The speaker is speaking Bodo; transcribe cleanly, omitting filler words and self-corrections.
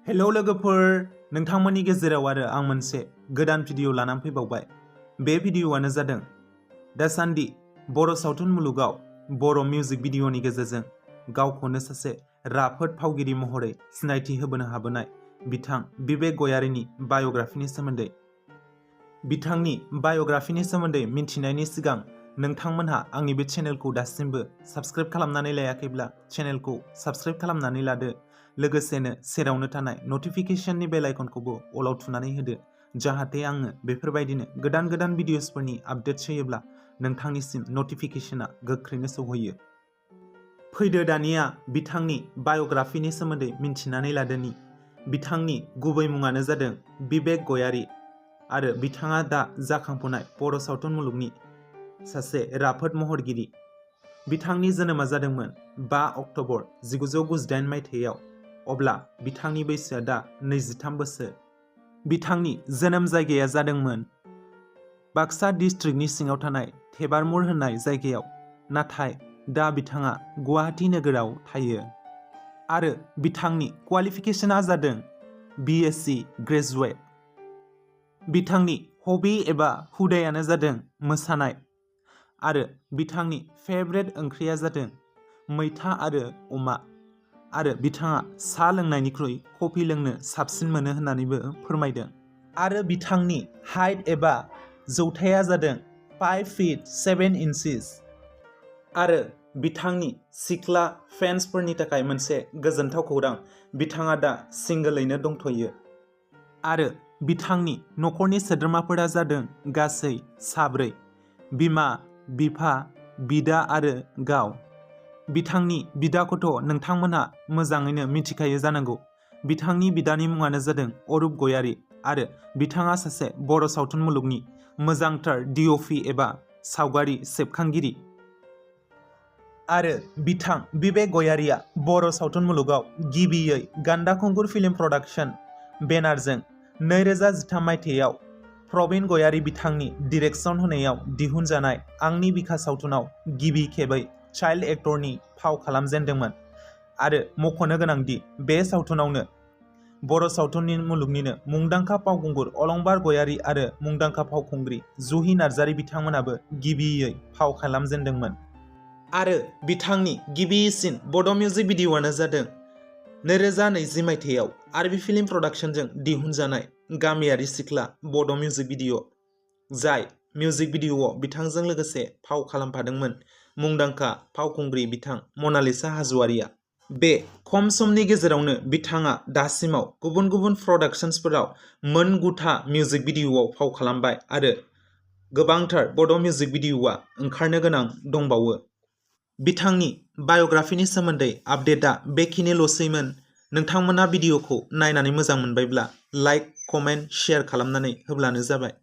हेलौ लोगोफोर, नोंथांमोननि गेजेराव आरो आं मोनसे गोदान भिडिअ लानानै फैबावबाय। बे भिडिअआनो जादों दासान्दि बर' सावथुन मुलुगाव बर' मिउजिक भिडिअनि गेजेरजों गावखौनो सासे राफोद फावगिरि महरै सिनायथि होबोनो हाबोनाय बिथां बिबेक गयारीनि बाय'ग्राफिनि सोमोन्दै। बिथांनि बाय'ग्राफिनि सोमोन्दै मिन्थिनायनि सिगां नोंथांमोनहा आंनि बे चेनेलखौ दासिमबो साबस्क्राइब खालामनानै लायाखैब्ला चेनेलखौ साबस्क्राइब खालामनानै लादो। लोगोसेनो सेरावनो थानाय नटिफिकेशननि बेल आइकनखौबो अलाव थुनानै होदो, जाहाथे आङो बेफोरबायदिनो गोदान गोदान भिडिअसफोरनि आपडेट्स होयोब्ला नोंथांनिसिम नटिफिकेशना गोख्रैनो सौहैयो। फैदो दानिया बिथांनि बाय'ग्राफिनि सोमोन्दै मिन्थिनानै लादोनि। बिथांनि गुबै मुङानो जादों बिबेक गयारी आरो बिथाङा दा जाखांफुनाय बर' सावथुन मुलुगनि सासे राफोद महरगिरि। बिथांनि जोनोमा जादोंमोन 5 अक्ट'बर 1998 मायथाइयाव, अब्ला बिथांनि बैसोआ दा 23 बोसोर। बिथांनि जोनोम जायगाया जादोंमोन बाक्सा डिस्ट्रिक्टनि सिङाव थानाय थेबारमुर होननाय जायगायाव, नाथाय दा बिथाङा गुवाहाटी नोगोराव थायो। आरो बिथांनि क्वालिफिकेशना जादों BSc ग्रेजुवेट। बिथांनि हबि एबा हुदायानो जादों मोसानाय आरो बिथांनि फेभरेट ओंख्रिया जादों मैथा आरो अमा। आरो बिथाङा सा लोंनायनिख्रुइ कफि लोंनो साबसिन मोनो होननानैबो फोरमायदों। आरो बिथांनि हाइट एबा जौथाया जादों 5 feet 7 inches। आरो बिथांनि सिख्ला फेन्सफोरनि थाखाय मोनसे गोजोनथाव खौरां, बिथाङा दा सिंगोलैनो दंथ'यो। आरो बिथांनि न'खरनि सोद्रोमाफोरा जादों गासै 4, बिमा, बिफा, बिदा आरो गाव। बिथांनि बिदाखौथ' नोंथांमोनहा मोजाङैनो मिथिखायो जानांगौ। बिथांनि बिदानि मुङानो जादों अरुप गयारी आरो बिथाङा सासे बर' सावथुन मुलुगनि मोजांथार DOP एबा सावगारि सेबखांगिरि। आरो बिथां बिबेक गयारीया बर' सावथुन मुलुगाव गिबियै गान्दा खुंगुर फिल्म प्रडाक्शन बेनारजों 2013 मायथाइयाव प्रबिन गयारी बिथांनि डिरेक्सन होनायाव दिहुनजानाय आंनि बिखा सावथुनाव गिबि खेबै चाइल्ड एक्टरनि फाव खालामजेनदोंमोन। आरो मख'नो गोनांदि बे सावथुनावनो बर' सावथुन मुलुगनिनो मुंदांखा फावखुंगुर अलंबार गयारी आरो मुंदांखा फावखुंग्रि जुहि नार्जारी बिथांमोनाबो गिबियै फाव खालामजेनदोंमोन। आरो बिथांनि गिबिसिन बड' मिउजिक भिडिअ'आनो जादों 2020 मायथाइयाव आरबि फिल्म प्रडाक्शनजों दिहुनजानाय गामियारि सिख्ला बड' मिउजिक भिडिअ', जाय मिउजिक भिडिअ'आव बिथांजों लोगोसे फाव खालामफादोंमोन मुंदांखा फावखुंग्रि बिथां मनालिसा हाज'वारिया। बे खम समनि गेजेरावनो बिथाङा दासिमाव गुबुन गुबुन प्रडाक्शन्सफोराव 9 मिउजिक भिडिअ'आव फाव खालामबाय आरो गोबांथार बड' मिउजिक भिडिअ'आ ओंखारनो गोनां दंबावो। बिथांनि बाय'ग्राफिनि सोमोन्दै आपडेटआ बेखिनिल'सैमोन। नोंथांमोना भिडिअ'खौ नायनानै मोजां मोनबायब्ला लाइक, कमेन्ट, शेयार खालामनानै होब्लानो जाबाय।